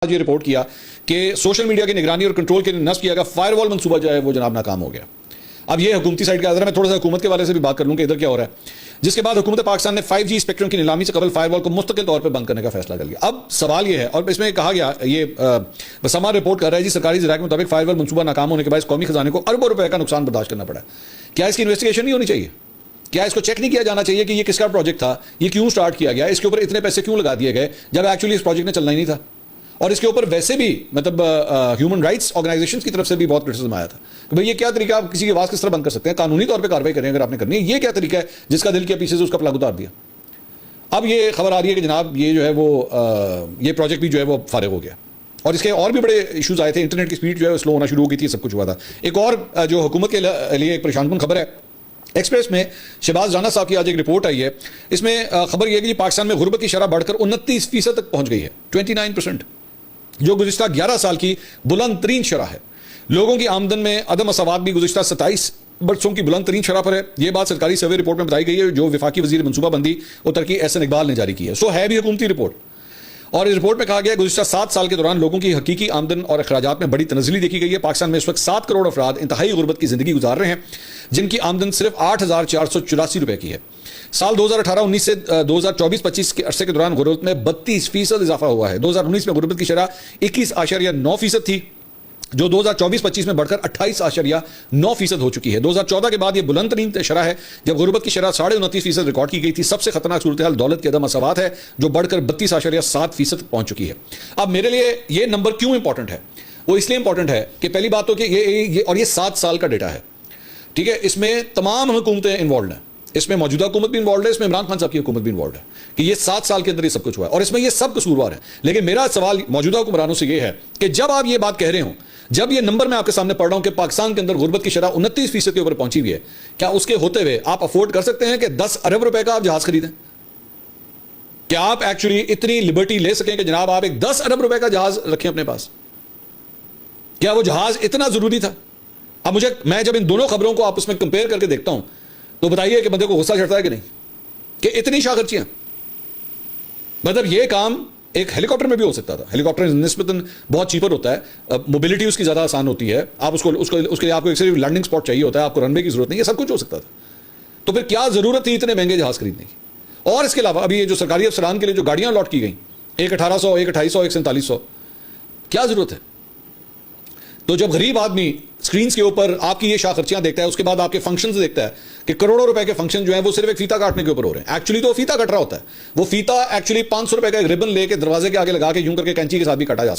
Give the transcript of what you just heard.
آج یہ رپورٹ کیا کہ سوشل میڈیا کی نگرانی اور کنٹرول کے لیے نصب کیا گیا فائر وال منصوبہ جو ہے وہ جناب ناکام ہو گیا. اب یہ حکومتی سائٹ کا ذرا میں تھوڑا سا حکومت کے والے سے بھی بات کر لوں کہ ادھر کیا ہو رہا ہے. جس کے بعد حکومت پاکستان نے 5G اسپیکٹرم کی نیلامی سے قبل فائر وال کو مستقل طور پہ بند کرنے کا فیصلہ کر لیا. اب سوال یہ ہے اور اس میں کہا گیا یہ بسما رپورٹ کر رہا ہے جی سرکاری ذرائع کے مطابق فائر وال منصوبہ ناکام ہونے کے باعث قومی خزانے کو اربوں روپے کا نقصان برداشت کرنا پڑا. کیا اس کی انویسٹیگیشن نہیں ہونی چاہیے؟ کیا اس کو چیک نہیں کیا جانا چاہیے کہ یہ کس کا پروجیکٹ تھا, یہ کیوں سٹارٹ کیا گیا, اس کے اوپر اتنے پیسے کیوں لگا دیے گئے جب ایکچولی اس پروجیکٹ نے چلنا ہی نہیں تھا. اور اس کے اوپر ویسے بھی مطلب ہیومن رائٹس آرگنائزیشنز کی طرف سے بھی بہت کرٹیسزم آیا تھا کہ بھئی یہ کیا طریقہ, آپ کسی کی آواز کس طرح بند کر سکتے ہیں, قانونی طور پہ کارروائی کریں اگر آپ نے کرنی ہے, یہ کیا طریقہ ہے جس کا دل کیا پیچھے سے اس کا پلگ اتار دیا. اب یہ خبر آ رہی ہے کہ جناب یہ جو ہے وہ یہ پروجیکٹ بھی جو ہے وہ فارغ ہو گیا اور اس کے اور بھی بڑے ایشوز آئے تھے. انٹرنیٹ کی سپیڈ جو ہے سلو ہونا شروع ہو گئی تھی, سب کچھ ہوا تھا. ایک اور جو حکومت کے لیے ایک پریشان کن خبر ہے, ایکسپریس میں شہباز رانا صاحب کی آج ایک رپورٹ آئی ہے. اس میں خبر یہ ہے کہ پاکستان میں غربت کی شرح بڑھ کر 29% تک پہنچ گئی ہے, 29%, جو گزشتہ 11 سال کی بلند ترین شرح ہے. لوگوں کی آمدن میں عدم مساوات بھی گزشتہ 27 برسوں کی بلند ترین شرح پر ہے. یہ بات سرکاری سروے رپورٹ میں بتائی گئی ہے جو وفاقی وزیر منصوبہ بندی اور ترقی احسن اقبال نے جاری کی ہے. سو ہے بھی حکومتی رپورٹ, اور اس رپورٹ میں کہا گیا ہے گزشتہ 7 سال کے دوران لوگوں کی حقیقی آمدن اور اخراجات میں بڑی تنزلی دیکھی گئی ہے. پاکستان میں اس وقت 7 کروڑ افراد انتہائی غربت کی زندگی گزار رہے ہیں جن کی آمدن صرف 8,484 روپے کی ہے. سال 2018-19 سے 2024-25 کے عرصے کے دوران غربت میں 32% اضافہ ہوا ہے. 2019 میں غربت کی شرح 21.9% تھی جو 2024-25 میں بڑھ کر 28.9% ہو چکی ہے. 2014 کے بعد یہ بلند ترین شرح ہے جب غربت کی شرح 29.5% ریکارڈ کی گئی تھی. سب سے خطرناک صورتحال دولت کے عدم مساوات ہے جو بڑھ کر 32.7% پہنچ چکی ہے. اب میرے لیے یہ نمبر کیوں امپورٹنٹ ہے؟ وہ اس لیے امپورٹنٹ ہے کہ پہلی بات تو کہ یہ 7 سال کا ڈیٹا ہے, ٹھیک ہے. اس میں تمام حکومتیں انوالوڈ ہیں, اس میں موجودہ حکومت بھی انوالوڈ ہے, اس میں عمران خان صاحب کی حکومت بھی انوالوڈ ہے کہ یہ 7 سال کے اندر یہ سب کچھ ہوا ہے اور اس میں یہ سب قصوروار ہیں. لیکن میرا سوال موجودہ حکمرانوں سے یہ ہے کہ جب آپ یہ بات کہہ رہے ہوں, جب یہ نمبر میں آپ کے سامنے پڑھ رہا ہوں کہ پاکستان کے اندر غربت کی شرح 29% کے اوپر پہنچی ہوئی ہے, کیا اس کے ہوتے ہوئے آپ افورڈ کر سکتے ہیں کہ 10 ارب روپے کا آپ جہاز خریدیں؟ کیا آپ ایکچولی اتنی لبرٹی لے سکیں کہ جناب آپ ایک 10 ارب روپے کا جہاز رکھیں اپنے پاس؟ کیا وہ جہاز اتنا ضروری تھا؟ اب میں جب ان دونوں خبروں کو آپس میں کمپیئر کر کے دیکھتا ہوں تو بتائیے کہ بندے کو غصہ چڑھتا ہے کہ نہیں کہ اتنی شاہ خرچیاں. مطلب یہ کام ایک ہیلی کاپٹر میں بھی ہو سکتا تھا. ہیلی کاپٹر نسبتاً بہت چیپر ہوتا ہے, موبلٹی اس کی زیادہ آسان ہوتی ہے, آپ اس کے لیے آپ کو ایک صرف لینڈنگ اسپاٹ چاہیے ہوتا ہے, آپ کو رن وے کی ضرورت نہیں ہے, سب کچھ ہو سکتا تھا. تو پھر کیا ضرورت تھی اتنے مہنگے جہاز خریدنے کی؟ اور اس کے علاوہ ابھی یہ جو سرکاری افسران کے لیے جو گاڑیاں الاٹ کی گئیں, ایک 1800, ایک 2800, ایک 4700, کیا ضرورت ہے؟ تو جب غریب آدمی سکرینز کے اوپر آپ کی یہ شاہ خرچیاں دیکھتا ہے, اس کے بعد آپ کے فنکشنز دیکھتا ہے کہ کروڑوں روپے کے فنکشن جو ہیں وہ صرف ایک فیتا کاٹنے کے اوپر ہو رہے ہیں. ایکچولی تو وہ فیتا کٹ رہا ہوتا ہے, وہ فیتا ایکچولی 500 روپے کا ایک ربن لے کے دروازے کے آگے لگا کے یوں کر کے کینچی کے ساتھ بھی کاٹا جا سکتا ہے.